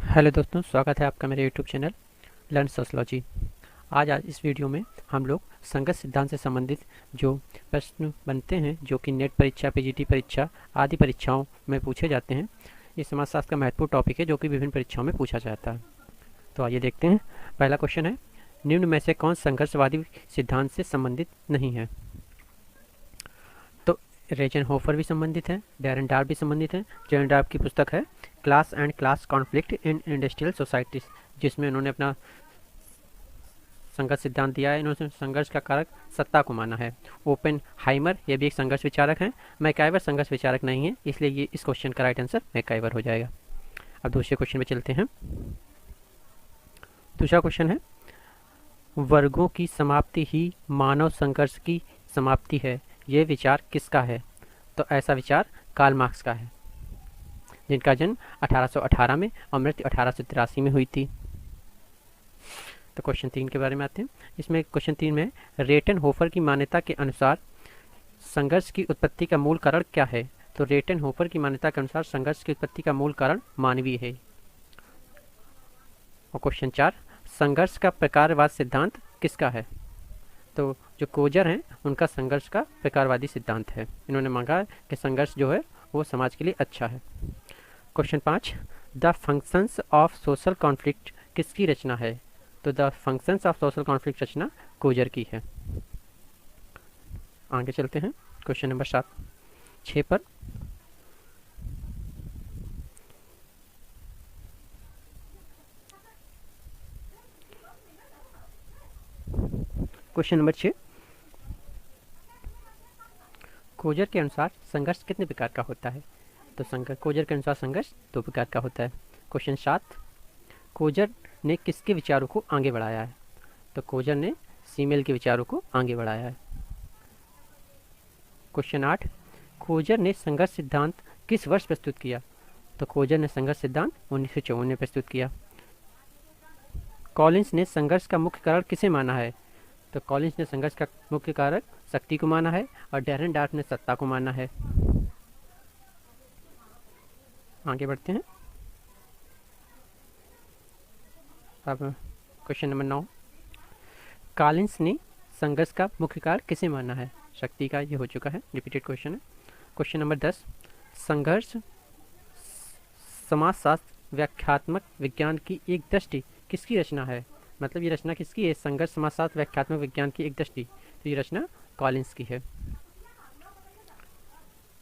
Hello दोस्तों, स्वागत है आपका मेरे यूट्यूब चैनल लर्न सोशलॉजी। आज इस वीडियो में हम लोग संगत सिद्धांत से संबंधित जो प्रश्न बनते हैं, जो कि नेट परीक्षा, पीजीटी परीक्षा आदि परीक्षाओं में पूछे जाते हैं, ये समाजशास्त्र का महत्वपूर्ण टॉपिक है जो कि विभिन्न परीक्षाओं में पूछा जाता है। तो आइए देखते हैं। पहला क्वेश्चन है, निम्न में से कौन संघर्षवादी सिद्धांत से संबंधित नहीं है? तो रेजनहोफर भी संबंधित है, डैरेन डार्प भी संबंधित है। डैरेन डार्प की पुस्तक है class and class conflict in industrial societies, जिसमें उन्होंने अपना संघर्ष सिद्धांत दिया है। इन्होंने संघर्ष का कारक सत्ता को माना है। ओपेनहाइमर ये भी एक संघर्ष विचारक हैं। मैकाइवर संघर्ष विचारक नहीं है, इसलिए ये इस क्वेश्चन का राइट आंसर मैकाइवर हो जाएगा। अब दूसरे क्वेश्चन में चलते हैं। दूसरा क्वेश्चन है, वर्गों की समाप्ति ही मानव संघर्ष की समाप्ति है, ये विचार किसका है? तो ऐसा विचार कार्ल मार्क्स का है, जिनका जन्म 1818 में और मृत्यु 1883 में हुई थी। तो क्वेश्चन 3 के बारे में आते हैं। इसमें क्वेश्चन 3 में रेटनहोफर की मान्यता के अनुसार संघर्ष की उत्पत्ति का मूल कारण क्या है? तो रेटनहोफर की मान्यता के अनुसार संघर्ष की उत्पत्ति का मूल कारण मानवीय है। और क्वेश्चन 4, संघर्ष का प्रकारवाद सिद्धांत किसका है? तो जो कोजर हैं उनका संघर्ष का प्रकारवादी सिद्धांत है। इन्होंने मांगा कि संघर्ष जो है वो समाज के लिए अच्छा है। Question 5, the functions of social conflict किसकी रचना है? तो the functions of social conflict रचना कोजर की है। आगे चलते हैं क्वेश्चन नंबर 6 पर। क्वेश्चन नंबर 6, कोजर के अनुसार संघर्ष कितने प्रकार का होता है? तो कोजर के अनुसार संघर्ष 2 प्रकार का होता है। क्वेश्चन 7, कोजर ने किसके विचारों को आगे बढ़ाया है? तो कोजर ने सीमेल के विचारों को आगे बढ़ाया है। क्वेश्चन 8, कोजर ने संघर्ष सिद्धांत किस वर्ष प्रस्तुत किया? तो कोजर ने संघर्ष सिद्धांत 1954 में प्रस्तुत किया। कॉलिंस ने संघर्ष का मुख्य कारण किसे माना है? तो कॉलिंस ने संघर्ष का मुख्य कारक शक्ति को माना है और डैरेन डार्प ने सत्ता को माना है। आगे बढ़ते हैं। अब क्वेश्चन नंबर 9, कॉलिंस ने संघर्ष का मुख्य कारण किसे माना है? शक्ति का, ये हो चुका है, रिपीटेड क्वेश्चन है। क्वेश्चन नंबर 10, संघर्ष समाजशास्त्र व्याख्यात्मक विज्ञान की एक दृष्टि किसकी रचना है? मतलब ये रचना किसकी है? संघर्ष समाजशास्त्र व्याख्यात्मक विज्ञान की एक दृष्टि, तो ये रचना कॉलिंस की है।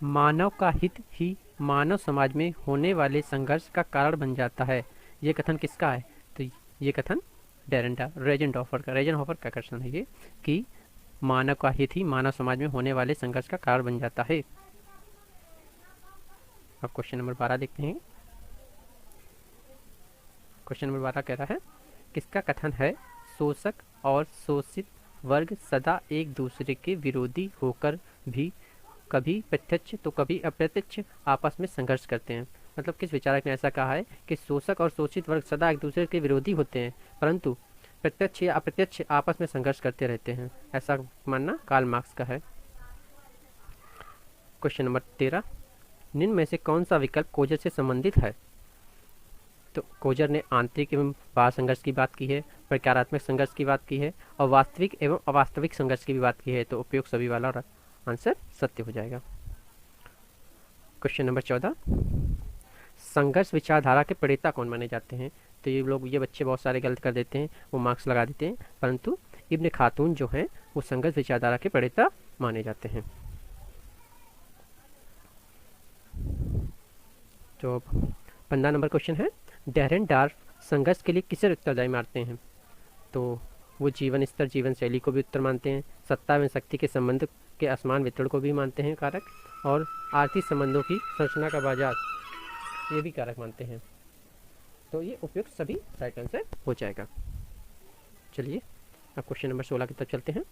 मानव का हित ही मानव समाज में होने वाले संघर्ष का कारण बन जाता है, ये कथन किसका है? तो ये कथन रेजनहोफर का कथन है ये, कि मानव का हित ही मानव समाज में होने वाले संघर्ष का कारण बन जाता है। अब क्वेश्चन नंबर 12 देखते हैं। क्वेश्चन नंबर 12 कह रहा है, किसका कथन है शोषक और शोषित वर्ग सदा एक दूसरे के विरोधी होकर भी कभी प्रत्यक्ष तो कभी अप्रत्यक्ष आपस में संघर्ष करते हैं? मतलब किस विचारक ने ऐसा कहा है कि शोषक और शोषित वर्ग सदा एक दूसरे के विरोधी होते हैं, परंतु प्रत्यक्ष या अप्रत्यक्ष आपस में संघर्ष करते रहते हैं? ऐसा मानना कार्ल मार्क्स का है। क्वेश्चन नंबर 13, निम्न में से कौन सा विकल्प कोजर से संबंधित है? तो कोजर ने आंतरिक एवं बाह्य संघर्ष की बात की है, प्रकारात्मक संघर्ष की बात की है और वास्तविक एवं अवास्तविक संघर्ष की भी बात की है। तो उपयोग सभी वाला आंसर सत्य हो जाएगा। क्वेश्चन नंबर 14, संघर्ष विचारधारा के प्रणेता कौन माने जाते हैं? तो ये बच्चे बहुत सारे गलत कर देते हैं, वो मार्क्स लगा देते हैं, परंतु इब्न खातून जो हैं वो संघर्ष विचारधारा के प्रणेता माने जाते हैं। तो 15 नंबर क्वेश्चन है, डैरेन डार्प संघर्ष के लिए किसे उत्तरदायी मानते हैं? तो वो जीवन स्तर, जीवन शैली को भी उत्तर मानते हैं, सत्ता एवं शक्ति के संबंध के असमान वितरण को भी मानते हैं कारक, और आर्थिक संबंधों की संरचना का बाजार, ये भी कारक मानते हैं। तो ये उपयुक्त सभी राइट आंसर हो जाएगा। चलिए अब क्वेश्चन नंबर 16 की तरफ चलते हैं।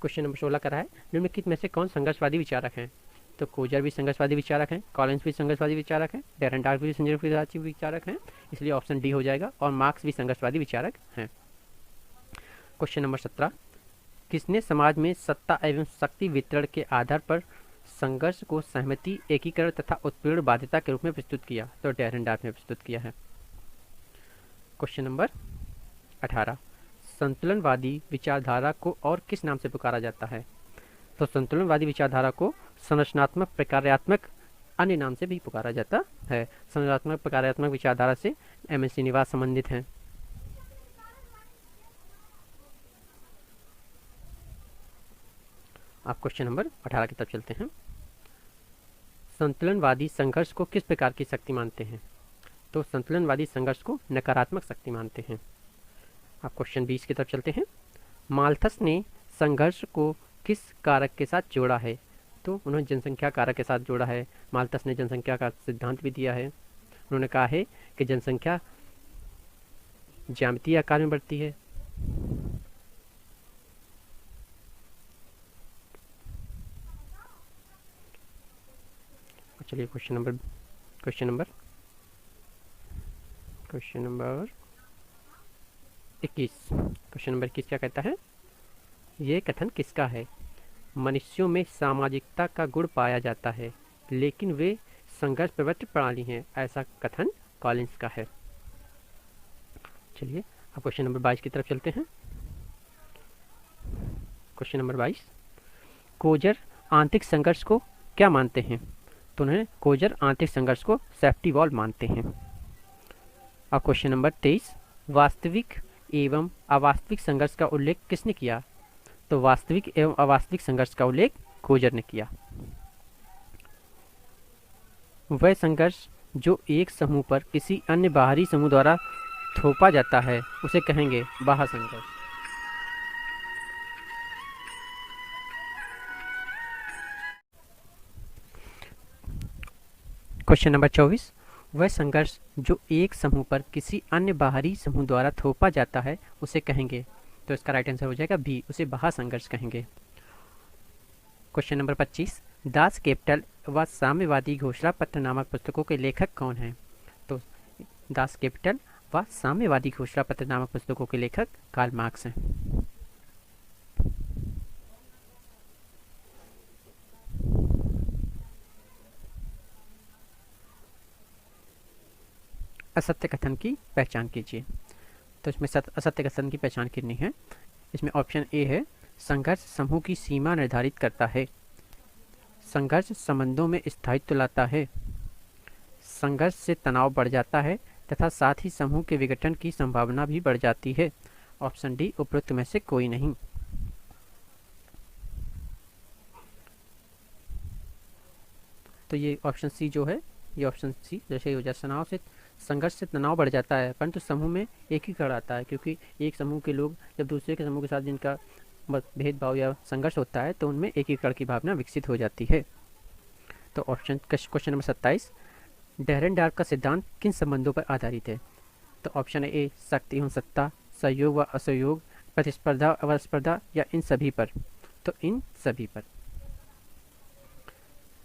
क्वेश्चन नंबर 16 का रहा है, निम्नलिखित में से कौन संघर्षवादी विचारक हैं? तो कोजर भी संघर्षवादी विचारक हैं, कॉलिंस भी संघर्षवादी विचारक हैं, डैरेन डार्प भी संघर्षवादी विचारक हैं, इसलिए ऑप्शन डी हो जाएगा, और मार्क्स भी संघर्षवादी विचारक हैं। क्वेश्चन नंबर 17, किसने समाज में सत्ता एवं शक्ति वितरण के आधार पर संघर्ष को सहमति, एकीकरण तथा उत्पीड़न बाध्यता के रूप में प्रस्तुत किया? तो डेरेनडार्फ ने प्रस्तुत किया है। क्वेश्चन नंबर 18, संतुलनवादी विचारधारा को और किस नाम से पुकारा जाता है? तो संतुलनवादी विचारधारा को संरचनात्मक प्रकार्यात्मक अन्य नाम से भी पुकारा जाता है। संरचनात्मक प्रकार्यात्मक विचारधारा से एम.एस. श्रीनिवास संबंधित हैं। आप क्वेश्चन नंबर 18 की तरफ चलते हैं। संतुलनवादी संघर्ष को किस प्रकार की शक्ति मानते हैं? तो संतुलनवादी संघर्ष को नकारात्मक शक्ति मानते हैं। आप क्वेश्चन 20 की तरफ चलते हैं। माल्थस ने संघर्ष को किस कारक के साथ जोड़ा है? तो उन्होंने जनसंख्या कारक के साथ जोड़ा है। माल्थस ने जनसंख्या का सिद्धांत भी दिया है। उन्होंने कहा है कि जनसंख्या ज्यामितीय आकार में बढ़ती है। चलिए क्वेश्चन नंबर 21। क्वेश्चन नंबर 21 क्या कहता है? ये कथन किसका है? मनुष्यों में सामाजिकता का गुण पाया जाता है, लेकिन वे संघर्ष प्रवृत्ति प्रणाली हैं। ऐसा कथन कॉलिंस का है। चलिए अब क्वेश्चन नंबर 22 की तरफ चलते हैं। क्वेश्चन नंबर 22, कोजर आंतरिक संघर्ष को क्या मानते हैं? तो उन्हें कोजर आंतरिक संघर्ष को सेफ्टी वॉल्व मानते हैं। अब क्वेश्चन नंबर 23, वास्तविक एवं अवास्तविक संघर्ष का उल्लेख किसने किया? तो वास्तविक एवं अवास्तविक संघर्ष का उल्लेख कोजर ने किया। वह संघर्ष जो एक समूह पर किसी अन्य बाहरी समूह द्वारा थोपा जाता है उसे कहेंगे बाह्य संघर्ष। क्वेश्चन नंबर 24, वह संघर्ष जो एक समूह पर किसी अन्य बाहरी समूह द्वारा थोपा जाता है उसे कहेंगे? तो इसका राइट आंसर हो जाएगा बी, उसे बाह्य संघर्ष कहेंगे। क्वेश्चन नंबर 25, दास कैपिटल व साम्यवादी घोषणा पत्र नामक पुस्तकों के लेखक कौन हैं? तो दास कैपिटल व साम्यवादी घोषणा पत्र नामक पुस्तकों के लेखक कार्ल मार्क्स हैं। असत्य कथन की पहचान कीजिए। तो इसमें असत्य कथन की पहचान करनी है। इसमें ऑप्शन ए है, संघर्ष समूह की सीमा निर्धारित करता है, संघर्ष संबंधों में स्थायित्व लाता है, संघर्ष से तनाव बढ़ जाता है तथा साथ ही समूह के विघटन की संभावना भी बढ़ जाती है। ऑप्शन डी उपरोक्त में से कोई नहीं। तो ये ऑप्शन सी जो है, ये ऑप्शन सी जैसे हो जाए, तनाव से संघर्ष से तनाव बढ़ जाता है परंतु समूह में एकीकरण आता है, क्योंकि एक समूह के लोग जब दूसरे के समूह के साथ जिनका भेदभाव या संघर्ष होता है तो उनमें एकीकरण की भावना विकसित हो जाती है। तो ऑप्शन क्वेश्चन नंबर 27, डेरेनडार्फ का सिद्धांत किन संबंधों पर आधारित है? तो ऑप्शन ए शक्ति एवं सत्ता, सहयोग व असहयोग, प्रतिस्पर्धा अवस्पर्धा या इन सभी पर? तो इन सभी पर।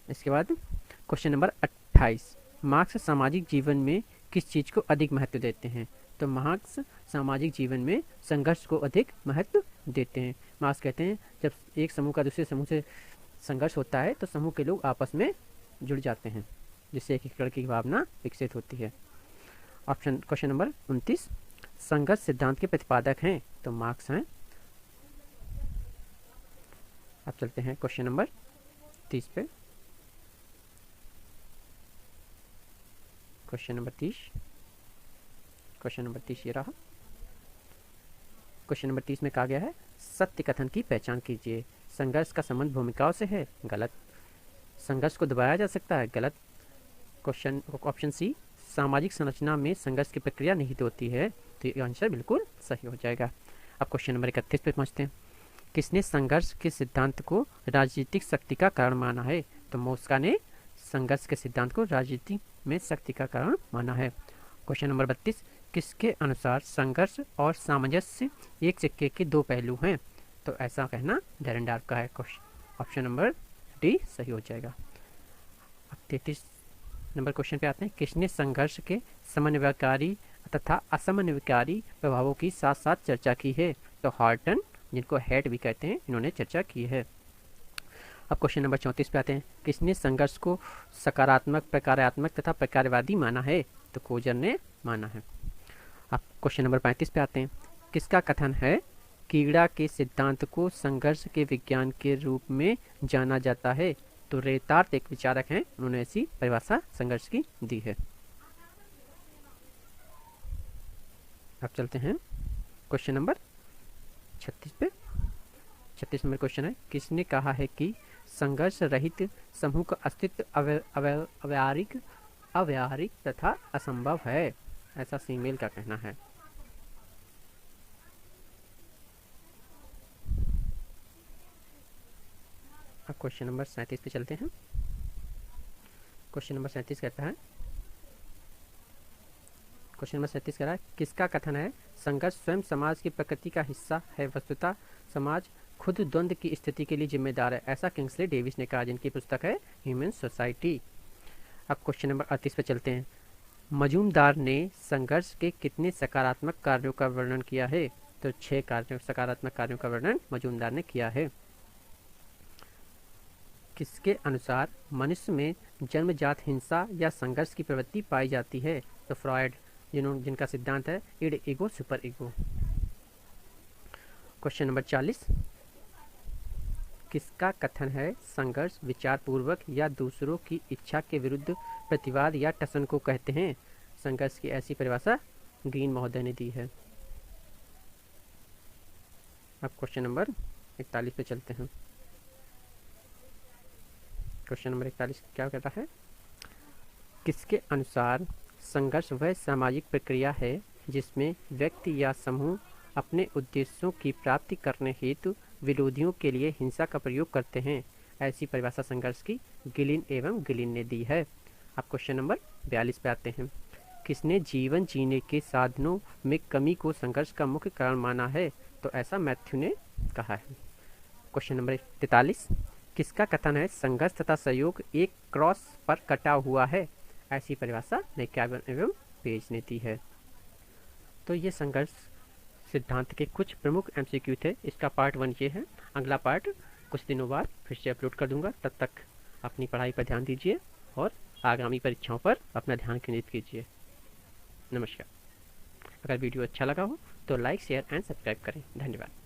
इसके बाद क्वेश्चन नंबर 28, मार्क्स सामाजिक जीवन में किस चीज को अधिक महत्व देते हैं? तो मार्क्स सामाजिक जीवन में संघर्ष को अधिक महत्व देते हैं। मार्क्स कहते हैं जब एक समूह का दूसरे समूह से संघर्ष होता है तो समूह के लोग आपस में जुड़ जाते हैं, जिससे एकीकरण की भावना विकसित होती है। ऑप्शन क्वेश्चन नंबर 29, संघर्ष सिद्धांत के प्रतिपादक हैं? तो मार्क्स हैं। अब चलते हैं क्वेश्चन नंबर 30 पे। क्वेश्चन नंबर 30 ये रहा। क्वेश्चन नंबर 30 में कहा गया है, सत्य कथन की पहचान कीजिए। संघर्ष का संबंध भूमिकाओं से है? गलत। संघर्ष को दबाया जा सकता है? गलत। क्वेश्चन ऑप्शन सी, सामाजिक संरचना में संघर्ष की प्रक्रिया निहित होती है। तो ये आंसर बिल्कुल सही हो जाएगा। अब क्वेश्चन नंबर 31 पे पहुंचते हैं। किसने संघर्ष के सिद्धांत को राजनीतिक शक्ति का कारण माना है? तो मोस्का ने संघर्ष के सिद्धांत को राजनीति में शक्ति का कारण माना है। क्वेश्चन नंबर 32, किसके अनुसार संघर्ष और सामंजस्य एक सिक्के के दो पहलू हैं? तो ऐसा कहना डेरेनडार्फ का है। ऑप्शन नंबर डी सही हो जाएगा। अब 33 नंबर क्वेश्चन पे आते हैं। किसने संघर्ष के समन्वयकारी तथा असमन्वयकारी प्रभावों की साथ साथ चर्चा की है? तो हार्टन, जिनको हेड भी कहते हैं, इन्होंने चर्चा की है। अब क्वेश्चन नंबर 34 पे आते हैं। किसने संघर्ष को सकारात्मक, प्रकारात्मक तथा प्रकारवादी माना है? तो कोजर ने माना है। अब क्वेश्चन नंबर 35 पे आते हैं। किसका कथन है कीड़ा के सिद्धांत को संघर्ष के विज्ञान के रूप में जाना जाता है? तो रेतार्त एक विचारक हैं, उन्होंने ऐसी परिभाषा संघर्ष की दी है। अब चलते हैं क्वेश्चन नंबर 36 पे। 36 नंबर क्वेश्चन है, किसने कहा है कि संघर्ष रहित समूह का अस्तित्व अव्यावहारिक तथा असंभव है? ऐसा सीमेल का कहना है। अब क्वेश्चन नंबर 37 पे चलते हैं। क्वेश्चन नंबर 37 कहता है, क्वेश्चन नंबर 37 कह रहा है, किसका कथन है संघर्ष स्वयं समाज की प्रकृति का हिस्सा है, वस्तुतः समाज खुद द्वंद्व की स्थिति के लिए जिम्मेदार है? ऐसा किंग्सले डेविस ने कहा, जिनकी पुस्तक है ह्यूमन सोसाइटी। अब क्वेश्चन नंबर 38 पे चलते हैं। मजूमदार ने संघर्ष के कितने सकारात्मक कार्यों का वर्णन किया है? तो 6 सकारात्मक कार्यों का वर्णन मजूमदार ने किया है। किसके अनुसार मनुष्य में जन्मजात हिंसा या संघर्ष की प्रवृत्ति पाई जाती है? तो फ्रॉयड, जिनका सिद्धांत है end ego super ego. Question number 40, किसका कथन है संघर्ष विचारपूर्वक या दूसरों की इच्छा के विरुद्ध प्रतिवाद या टसन को कहते हैं? संघर्ष की ऐसी परिभाषा ग्रीन महोदय ने दी है। अब क्वेश्चन नंबर 41 पे चलते हैं। क्वेश्चन नंबर 41 क्या कहता है? किसके अनुसार संघर्ष वह सामाजिक प्रक्रिया है जिसमें व्यक्ति या समूह अपने उद्देश्यों की प्राप्ति करने हेतु विरोधियों के लिए हिंसा का प्रयोग करते हैं? ऐसी परिभाषा संघर्ष की गिलिन एवं गिलिन ने दी है। अब क्वेश्चन नंबर 42 पे आते हैं। किसने जीवन जीने के साधनों में कमी को संघर्ष का मुख्य कारण माना है? तो ऐसा मैथ्यू ने कहा है। क्वेश्चन नंबर 43, किसका कथन है संघर्ष तथा सहयोग एक क्रॉस पर कटा हुआ है? ऐसी परिभाषा मैक्याबन एवं पेज ने दी है। तो ये संघर्ष सिद्धांत के कुछ प्रमुख एमसीक्यू थे। इसका पार्ट 1 ये है। अगला पार्ट कुछ दिनों बाद फिर से अपलोड कर दूंगा। तब तक अपनी पढ़ाई पर ध्यान दीजिए और आगामी परीक्षाओं पर अपना ध्यान केंद्रित कीजिए। नमस्कार। अगर वीडियो अच्छा लगा हो तो लाइक, शेयर एंड सब्सक्राइब करें। धन्यवाद।